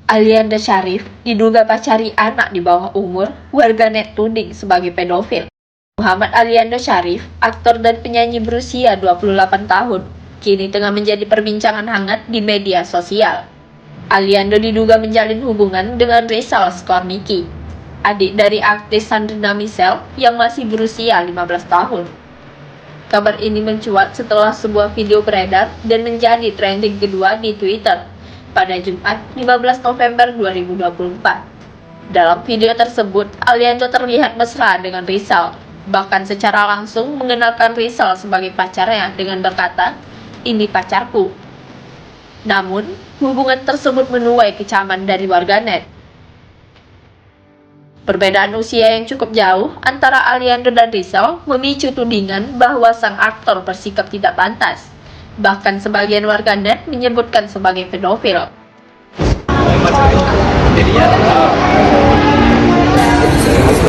Aliando Syarif diduga pacari anak di bawah umur, warganet tuding sebagai pedofil. Muhammad Aliando Syarif, aktor dan penyanyi berusia 28 tahun, kini tengah menjadi perbincangan hangat di media sosial. Aliando diduga menjalin hubungan dengan Rizal Skorniki, adik dari aktris Sandrina Michelle yang masih berusia 15 tahun. Kabar ini mencuat setelah sebuah video beredar dan menjadi trending kedua di Twitter pada Jumat 15 November 2024. Dalam video tersebut, Aliando terlihat mesra dengan Rizal, bahkan secara langsung mengenalkan Rizal sebagai pacarnya dengan berkata, "Ini pacarku." Namun, hubungan tersebut menuai kecaman dari warganet. Perbedaan usia yang cukup jauh antara Aliando dan Rizal memicu tudingan bahwa sang aktor bersikap tidak pantas. Bahkan sebagian warganet menyebutkan sebagai pedofil. Jadinya